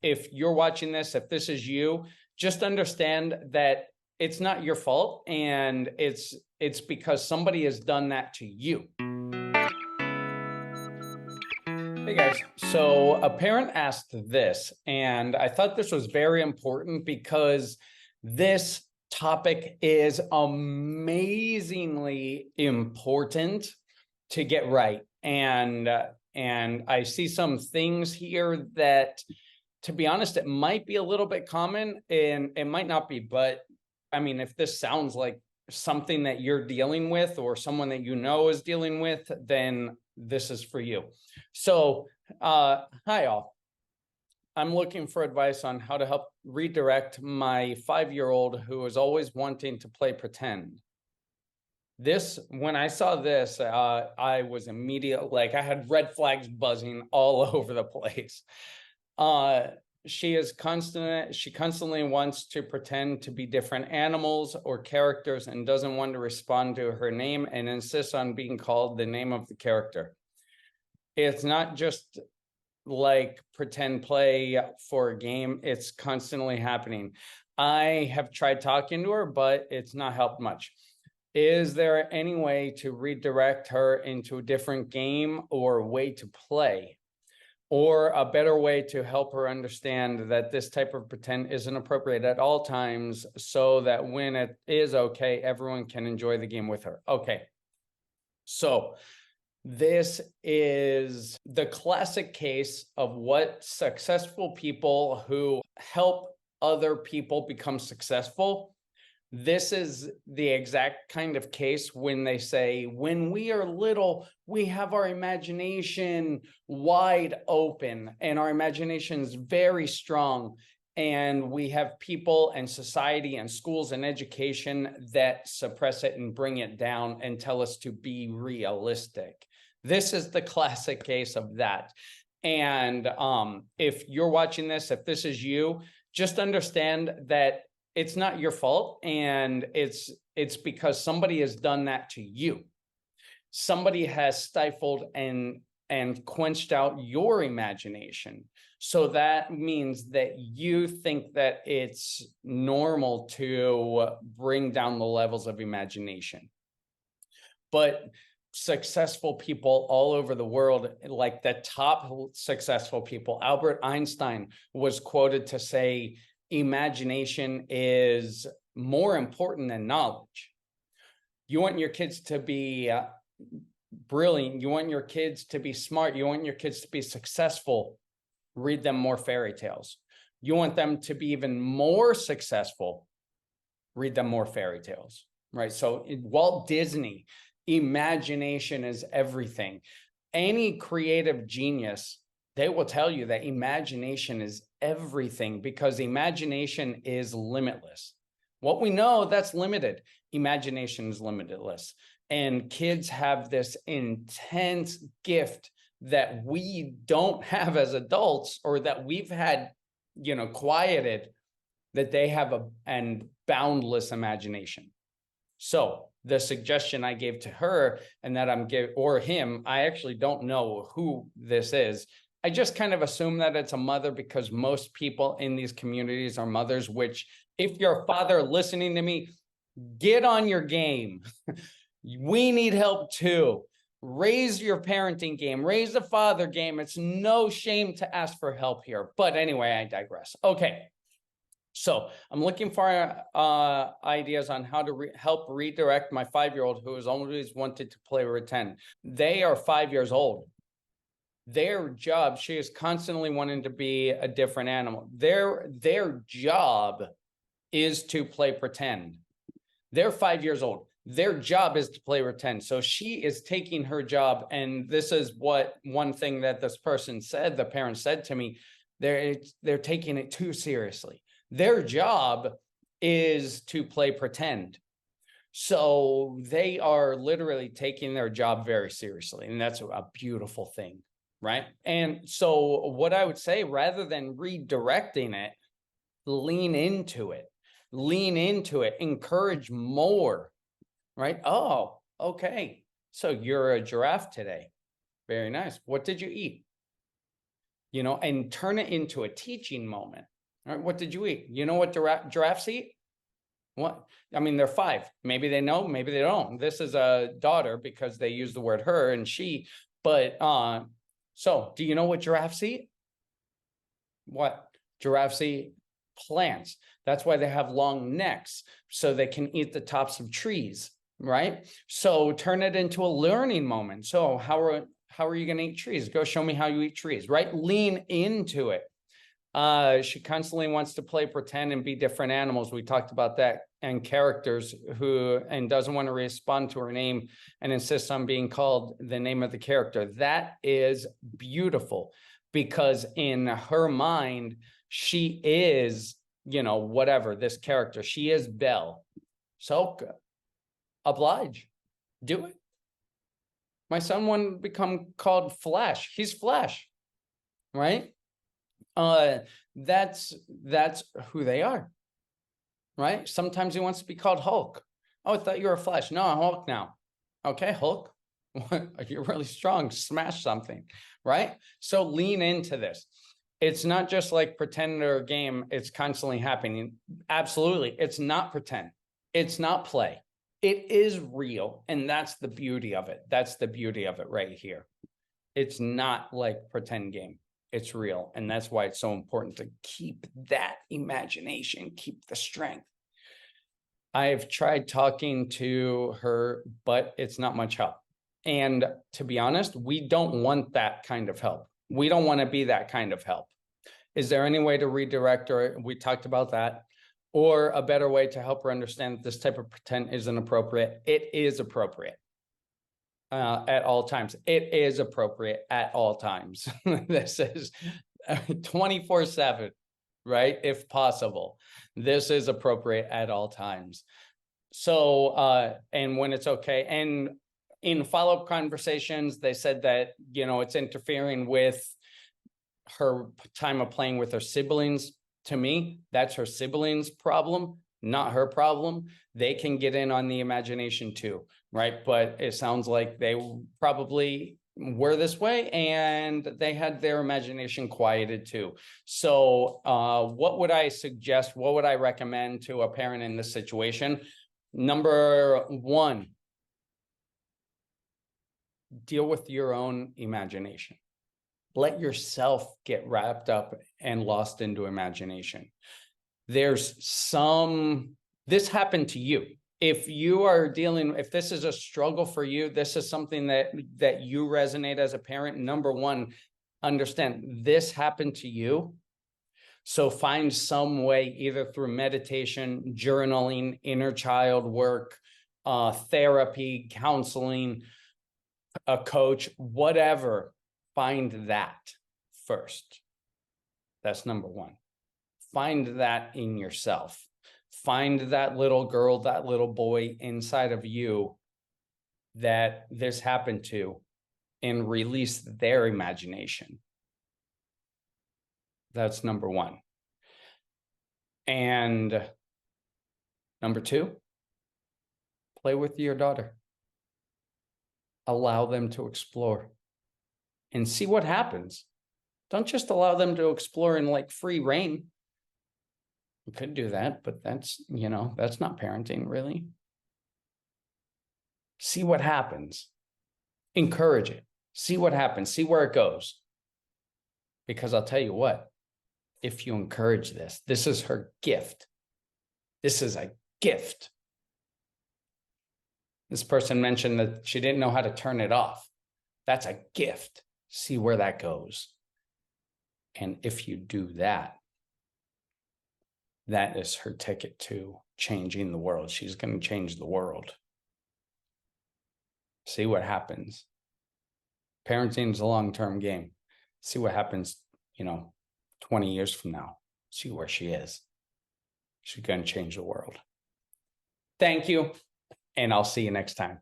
if you're watching this, if this is you, just understand that it's not your fault, and it's because somebody has done that to you. Hey guys, so a parent asked this, and I thought this was very important because this topic is amazingly important to get right. And I see some things here that, to be honest, it might be a little bit common and it might not be, but I mean, if this sounds like something that you're dealing with or someone that you know is dealing with, then this is for you. So, hi all. I'm looking for advice on how to help redirect my 5-year-old who is always wanting to play pretend. When I saw this, I was immediate, like I had red flags buzzing all over the place. She constantly wants to pretend to be different animals or characters and doesn't want to respond to her name and insists on being called the name of the character. It's not just like pretend play for a game, it's constantly happening. I have tried talking to her, but it's not helped much. Is there any way to redirect her into a different game or way to play? Or a better way to help her understand that this type of pretend isn't appropriate at all times, so that when it is okay, everyone can enjoy the game with her. Okay, so this is the classic case of what successful people who help other people become successful. This is the exact kind of case when they say, when we are little, we have our imagination wide open and our imagination is very strong. And we have people and society and schools and education that suppress it and bring it down and tell us to be realistic. This is the classic case of that. And if you're watching this, if this is you, just understand that it's not your fault, and it's because somebody has done that to you. Somebody has stifled and quenched out your imagination. So that means that you think that it's normal to bring down the levels of imagination. But successful people all over the world, like the top successful people, Albert Einstein was quoted to say, imagination is more important than knowledge. You want your kids to be brilliant. You want your kids to be smart. You want your kids to be successful. Read them more fairy tales. You want them to be even more successful. Read them more fairy tales, right? So Walt Disney, imagination is everything. Any creative genius, they will tell you that imagination is everything, because imagination is limitless. What we know, that's limited. Imagination is limitless. And kids have this intense gift that we don't have as adults, or that we've had, quieted, that they have an boundless imagination. So the suggestion I gave to her, and that or him, I actually don't know who this is. I just kind of assume that it's a mother, because most people in these communities are mothers, which, if you're a father listening to me, get on your game. We need help too. Raise your parenting game, raise the father game. It's no shame to ask for help here. But anyway, I digress. Okay. So I'm looking for ideas on how to help redirect my 5-year-old who has always wanted to play pretend. They are 5 years old. Their job, she is constantly wanting to be a different animal. Their job is to play pretend. They're 5 years old. Their job is to play pretend. So she is taking her job. And this is one thing that this person said, the parent said to me, they're taking it too seriously. Their job is to play pretend. So they are literally taking their job very seriously. And that's a beautiful thing, right? And so what I would say, rather than redirecting it, lean into it, encourage more, right? Oh, okay. So you're a giraffe today. Very nice. What did you eat? and turn it into a teaching moment. All right, what did you eat? You know what giraffes eat? What? I mean, they're 5. Maybe they know, maybe they don't. This is a daughter because they use the word her and she. But so do you know what giraffes eat? What? Giraffes eat plants. That's why they have long necks, so they can eat the tops of trees, right? So turn it into a learning moment. So how are you going to eat trees? Go show me how you eat trees, right? Lean into it. She constantly wants to play pretend and be different animals. We talked about that, and characters and doesn't want to respond to her name and insists on being called the name of the character. That is beautiful, because in her mind, she is, whatever, this character. She is Belle. So oblige, do it. My son wanted to become called Flash. He's Flash, right? That's who they are, right? Sometimes he wants to be called Hulk. Oh, I thought you were a Flash. No, I'm Hulk now. Okay, Hulk, you're really strong. Smash something, right? So lean into this. It's not just like pretend or a game. It's constantly happening. Absolutely. It's not pretend. It's not play. It is real. And that's the beauty of it. That's the beauty of it right here. It's not like pretend game. It's real. And that's why it's so important to keep that imagination, keep the strength. I've tried talking to her, but it's not much help. And to be honest, we don't want that kind of help. We don't want to be that kind of help. Is there any way to redirect her? We talked about that. Or a better way to help her understand that this type of pretend isn't appropriate? It is appropriate. At all times. It is appropriate at all times. This is 24/7, right? If possible, this is appropriate at all times. So, and when it's okay. And in follow-up conversations, they said that, it's interfering with her time of playing with her siblings. To me, that's her siblings' problem, not her problem. They can get in on the imagination too, right? But it sounds like they probably were this way and they had their imagination quieted too. So what would I suggest? What would I recommend to a parent in this situation? Number 1, deal with your own imagination. Let yourself get wrapped up and lost into imagination. This happened to you. If this is a struggle for you, this is something that you resonate as a parent. Number 1, understand this happened to you. So find some way, either through meditation, journaling, inner child work, therapy, counseling, a coach, whatever. Find that first. That's number 1. Find that in yourself. Find that little girl, that little boy inside of you that this happened to, and release their imagination. That's number 1. And number 2, play with your daughter. Allow them to explore and see what happens. Don't just allow them to explore in like free reign. You could do that, but that's not parenting, really. See what happens. Encourage it. See what happens. See where it goes. Because I'll tell you what, if you encourage this is her gift. This is a gift. This person mentioned that she didn't know how to turn it off. That's a gift. See where that goes. And if you do that, that is her ticket to changing the world. She's going to change the world. See what happens. Parenting is a long-term game. See what happens, 20 years from now. See where she is. She's going to change the world. Thank you, and I'll see you next time.